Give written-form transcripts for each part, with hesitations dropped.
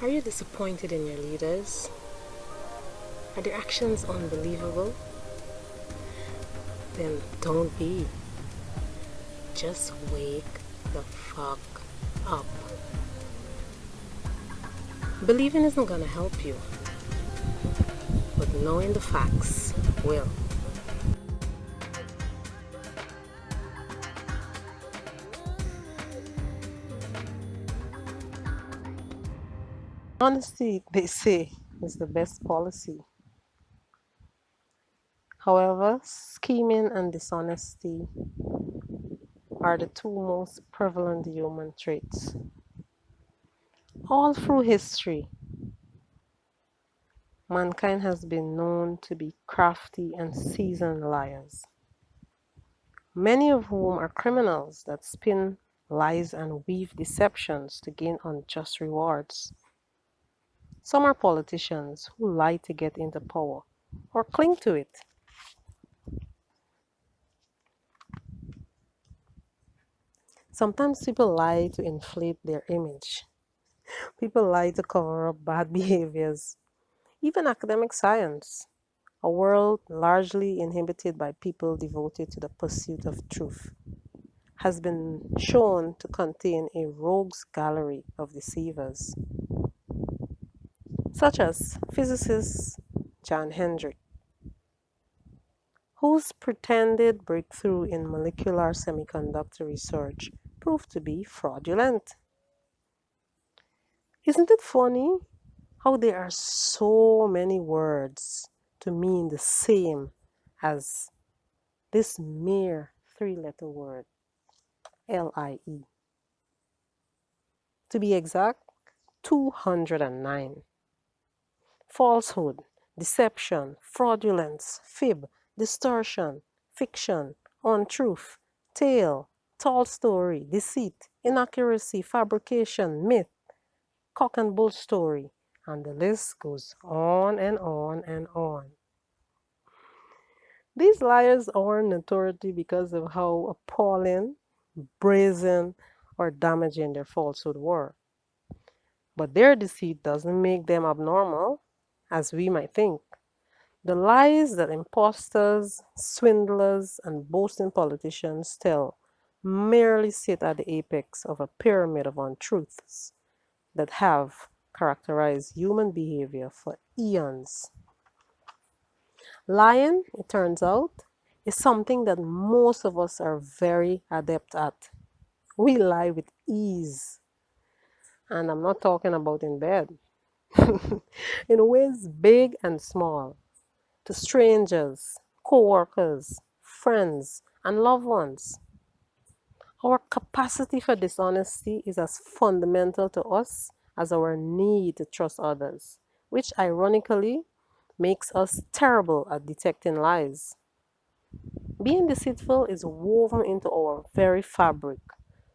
Are you disappointed in your leaders? Are their actions unbelievable? Then don't be. Just wake the fuck up. Believing isn't gonna help you, but knowing the facts will. Honesty, they say, is the best policy. However, scheming and dishonesty are the two most prevalent human traits. All through history, mankind has been known to be crafty and seasoned liars, many of whom are criminals that spin lies and weave deceptions to gain unjust rewards. Some are politicians who lie to get into power or cling to it. Sometimes people lie to inflate their image. People lie to cover up bad behaviors. Even academic science, a world largely inhabited by people devoted to the pursuit of truth, has been shown to contain a rogues gallery of deceivers, such as physicist Jan Hendrik, whose pretended breakthrough in molecular semiconductor research proved to be fraudulent. Isn't it funny how there are so many words to mean the same as this mere three-letter word, LIE? To be exact, 209. Falsehood, deception, fraudulence, fib, distortion, fiction, untruth, tale, tall story, deceit, inaccuracy, fabrication, myth, cock and bull story, and the list goes on and on and on. These liars are notoriety because of how appalling, brazen, or damaging their falsehood were. But their deceit doesn't make them abnormal, as we might think. The lies that impostors, swindlers, and boasting politicians tell merely sit at the apex of a pyramid of untruths that have characterized human behavior for eons. Lying, it turns out, is something that most of us are very adept at. We lie with ease. And I'm not talking about in bed. In ways big and small, to strangers, co-workers, friends, and loved ones. Our capacity for dishonesty is as fundamental to us as our need to trust others, which ironically makes us terrible at detecting lies. Being deceitful is woven into our very fabric,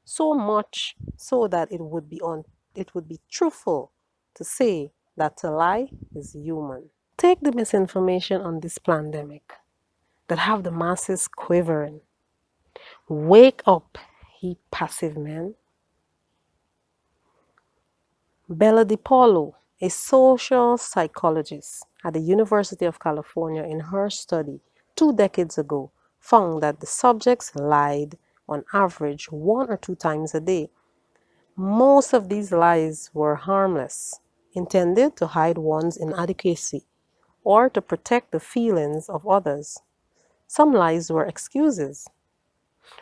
so much so that it would be truthful to say that to lie is human. Take the misinformation on this pandemic that have the masses quivering. Wake up, ye passive men. Bella DiPaolo, a social psychologist at the University of California, in her study 2 decades ago, found that the subjects lied on average 1 or 2 times a day. Most of these lies were harmless, intended to hide one's inadequacy or to protect the feelings of others. Some lies were excuses.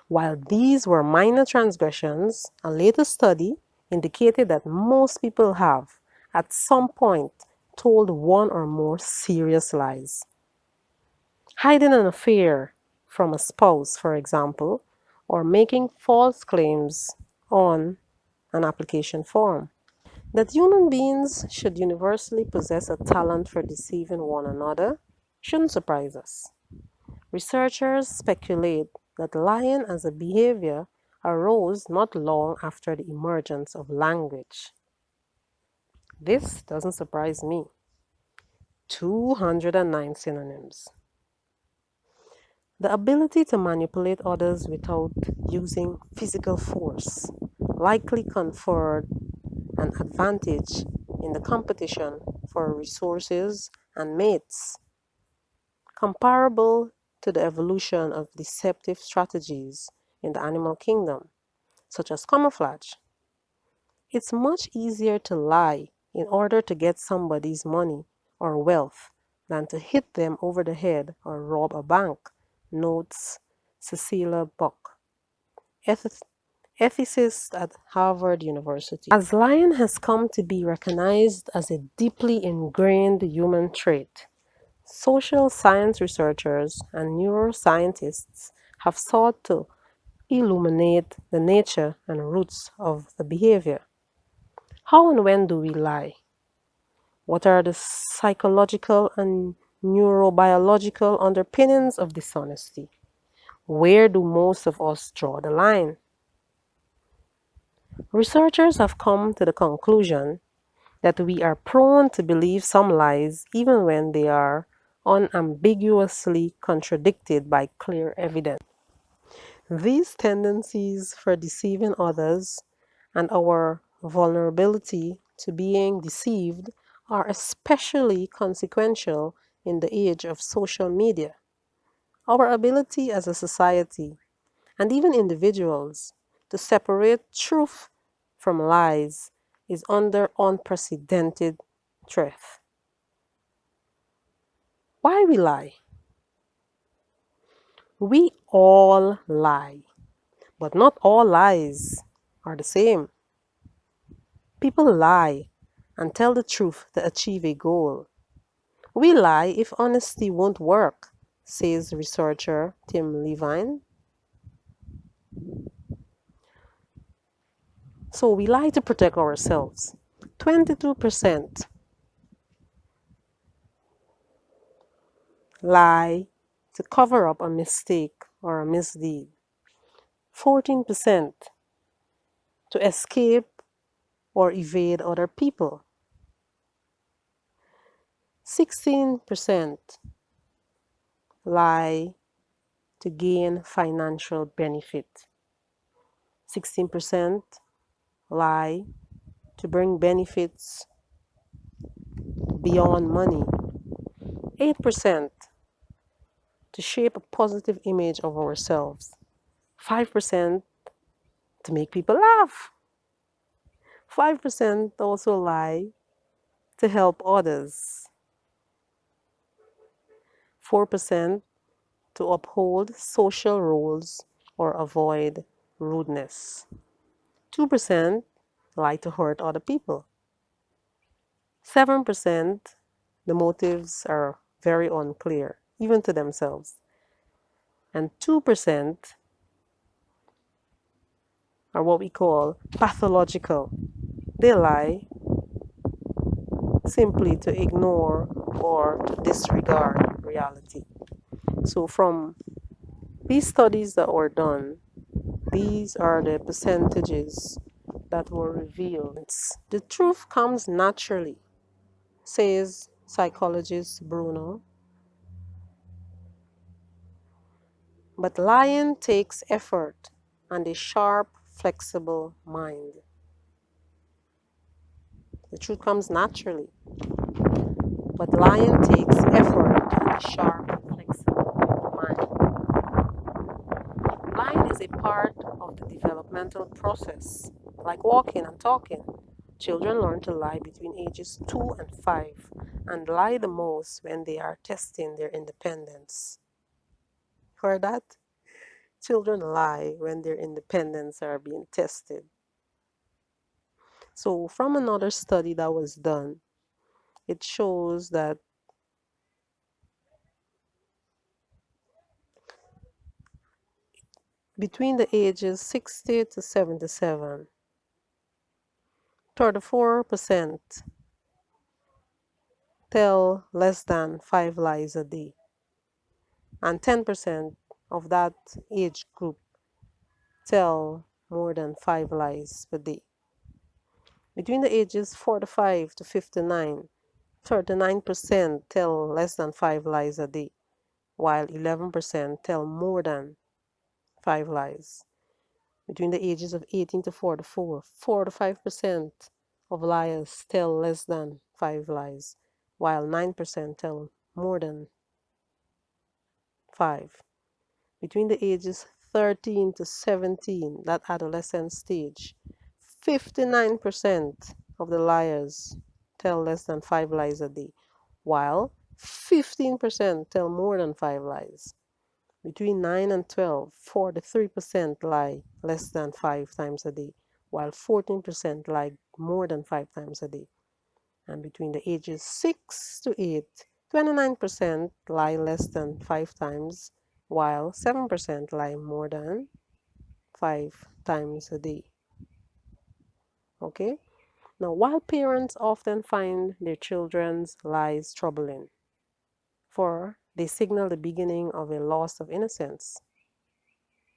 While these were minor transgressions, a later study indicated that most people have, at some point, told one or more serious lies. Hiding an affair from a spouse, for example, or making false claims on an application form. That human beings should universally possess a talent for deceiving one another shouldn't surprise us. Researchers speculate that lying as a behavior arose not long after the emergence of language. This doesn't surprise me. 209 synonyms. The ability to manipulate others without using physical force likely conferred an advantage in the competition for resources and mates, comparable to the evolution of deceptive strategies in the animal kingdom, such as camouflage. It's much easier to lie in order to get somebody's money or wealth than to hit them over the head or rob a bank, notes Cecilia Buck, ethicist at Harvard University. As lying has come to be recognized as a deeply ingrained human trait, social science researchers and neuroscientists have sought to illuminate the nature and roots of the behavior. How and when do we lie? What are the psychological and neurobiological underpinnings of dishonesty? Where do most of us draw the line? Researchers have come to the conclusion that we are prone to believe some lies even when they are unambiguously contradicted by clear evidence. These tendencies for deceiving others and our vulnerability to being deceived are especially consequential in the age of social media. Our ability as a society, and even individuals, to separate truth from lies is under unprecedented threat. Why we lie? We all lie, but not all lies are the same. People lie and tell the truth to achieve a goal. We lie if honesty won't work, says researcher Tim Levine. So we lie to protect ourselves. 22% lie to cover up a mistake or a misdeed. 14% to escape or evade other people. 16% lie to gain financial benefit. 16% lie to bring benefits beyond money. 8% to shape a positive image of ourselves. 5% to make people laugh. 5% also lie to help others. 4% to uphold social rules or avoid rudeness. 2% lie to hurt other people. 7% the motives are very unclear, even to themselves. And 2% are what we call pathological. They lie simply to ignore or to disregard reality. So, from these studies that were done, these are the percentages that were revealed. The truth comes naturally, says psychologist Bruno, but lying takes effort and a sharp, flexible mind. The truth comes naturally, but lying takes effort and a sharp, flexible mind. Lying is a part of the developmental process, like walking and talking. Children learn to lie between ages 2 and 5 and lie the most when they are testing their independence. Heard that? Children lie when their independence are being tested. So, from another study that was done, it shows that between the ages 60 to 77, 34% tell less than 5 lies a day, and 10% of that age group tell more than 5 lies per day. Between the ages 45 to 59, 39% tell less than 5 lies a day, while 11% tell more than 5 lies. Between the ages of 18 to 44, 45% of liars tell less than 5 lies, while 9% tell more than 5. Between the ages 13 to 17, that adolescent stage, 59% of the liars tell less than 5 lies a day, while 15% tell more than 5 lies. Between 9 and 12, 43% lie less than 5 times a day, while 14% lie more than 5 times a day. And between the ages 6 to 8, 29% lie less than 5 times, while 7% lie more than 5 times a day. Okay? Now, while parents often find their children's lies troubling, for they signal the beginning of a loss of innocence,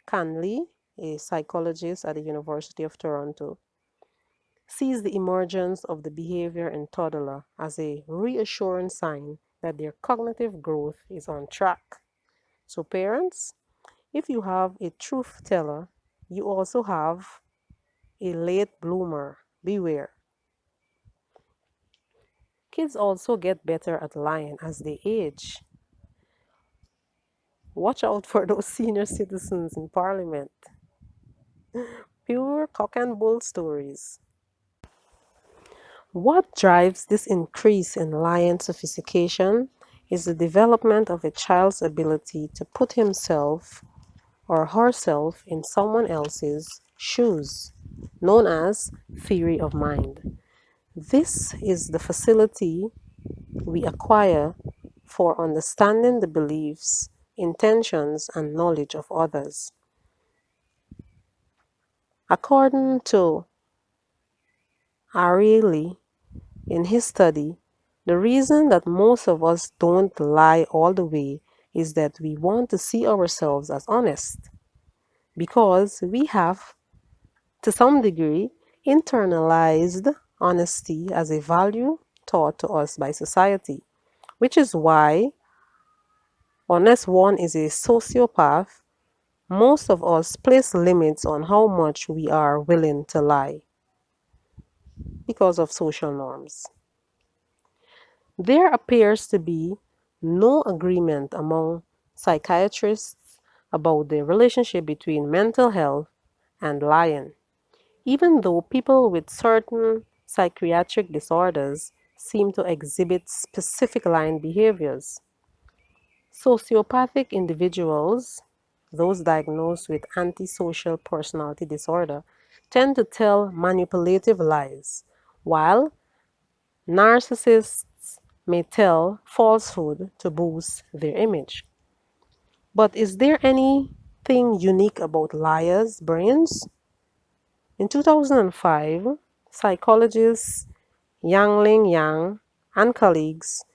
Canley, a psychologist at the University of Toronto, sees the emergence of the behavior in toddler as a reassuring sign that their cognitive growth is on track. So parents, if you have a truth teller, you also have a late bloomer. Beware. Kids also get better at lying as they age. Watch out for those senior citizens in Parliament. Pure cock and bull stories. What drives this increase in lying sophistication is the development of a child's ability to put himself or herself in someone else's shoes, known as theory of mind. This is the facility we acquire for understanding the beliefs, intentions, and knowledge of others. According to Ariely, in his study, the reason that most of us don't lie all the way is that we want to see ourselves as honest, because we have, to some degree, internalized honesty as a value taught to us by society, which is why, unless one is a sociopath, most of us place limits on how much we are willing to lie because of social norms. There appears to be no agreement among psychiatrists about the relationship between mental health and lying, even though people with certain psychiatric disorders seem to exhibit specific lying behaviors. Sociopathic individuals, those diagnosed with antisocial personality disorder, tend to tell manipulative lies, while narcissists may tell falsehood to boost their image. But is there anything unique about liars' brains? In 2005, psychologists Yang Yang and colleagues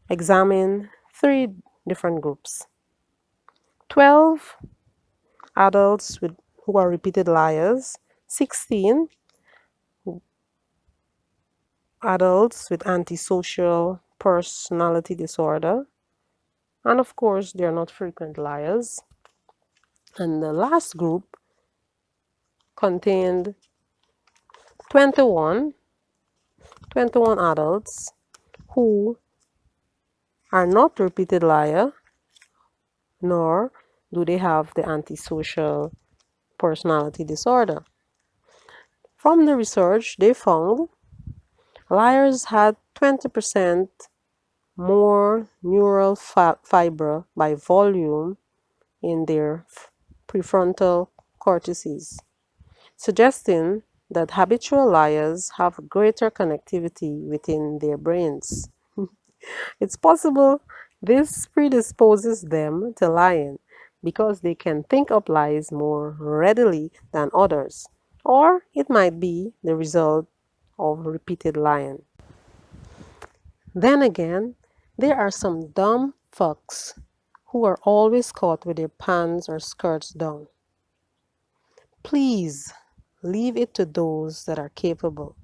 examined three different groups: 12 adults who are repeated liars, 16 adults with antisocial personality disorder, and of course, they are not frequent liars. And the last group contained 21, 21 adults who are not repeated liar, nor do they have the antisocial personality disorder. From the research, they found liars had 20% more neural fiber by volume in their prefrontal cortices, suggesting that habitual liars have greater connectivity within their brains. It's possible this predisposes them to lying because they can think up lies more readily than others, or it might be the result of repeated lying. Then again, there are some dumb fucks who are always caught with their pants or skirts down. Please leave it to those that are capable.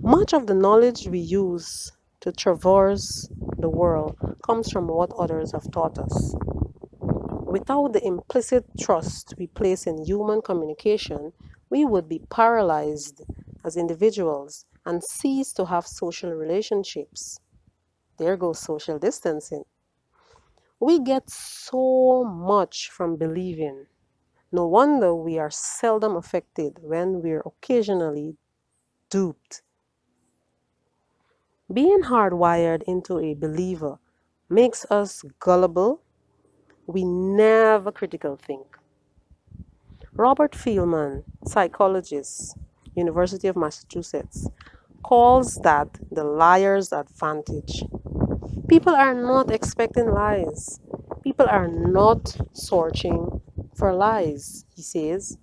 Much of the knowledge we use to traverse the world comes from what others have taught us. Without the implicit trust we place in human communication, we would be paralyzed as individuals and cease to have social relationships. There goes social distancing. We get so much from believing. No wonder we are seldom affected when we're occasionally duped. Being hardwired into a believer makes us gullible. We never critical think. Robert Fielman, psychologist, University of Massachusetts, calls that the liar's advantage. People are not expecting lies. People are not searching for lies, he says.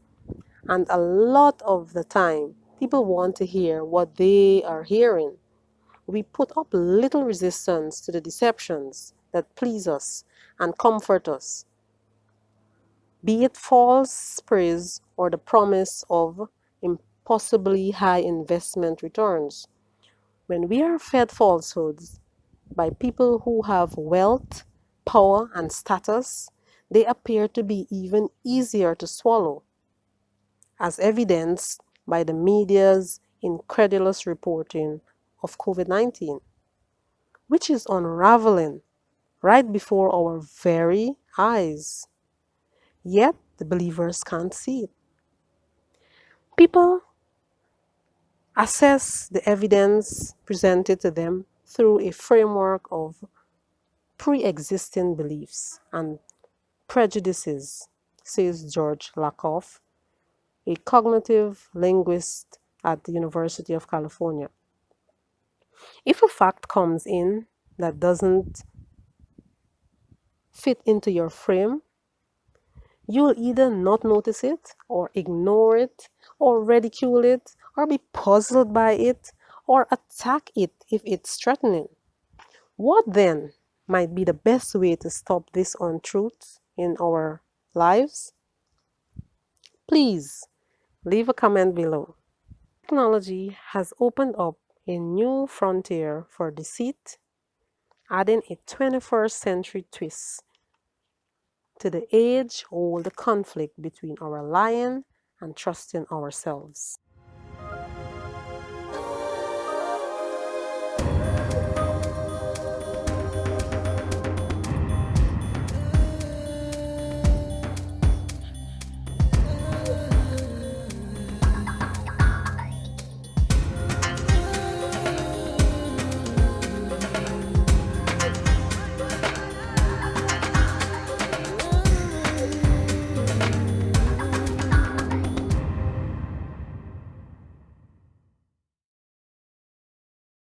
And a lot of the time, people want to hear what they are hearing. We put up little resistance to the deceptions that please us and comfort us, be it false praise or the promise of impossibly high investment returns. When we are fed falsehoods by people who have wealth, power, and status, they appear to be even easier to swallow, as evidenced by the media's incredulous reporting of COVID-19, which is unraveling right before our very eyes. Yet the believers can't see it. People assess the evidence presented to them through a framework of pre-existing beliefs and prejudices, says George Lakoff, a cognitive linguist at the University of California. If a fact comes in that doesn't fit into your frame, you'll either not notice it, or ignore it, or ridicule it, or be puzzled by it, or attack it if it's threatening. What then might be the best way to stop this untruth in our lives? Please leave a comment below. Technology has opened up a new frontier for deceit, adding a 21st century twist to the age-old conflict between our lying and trusting ourselves.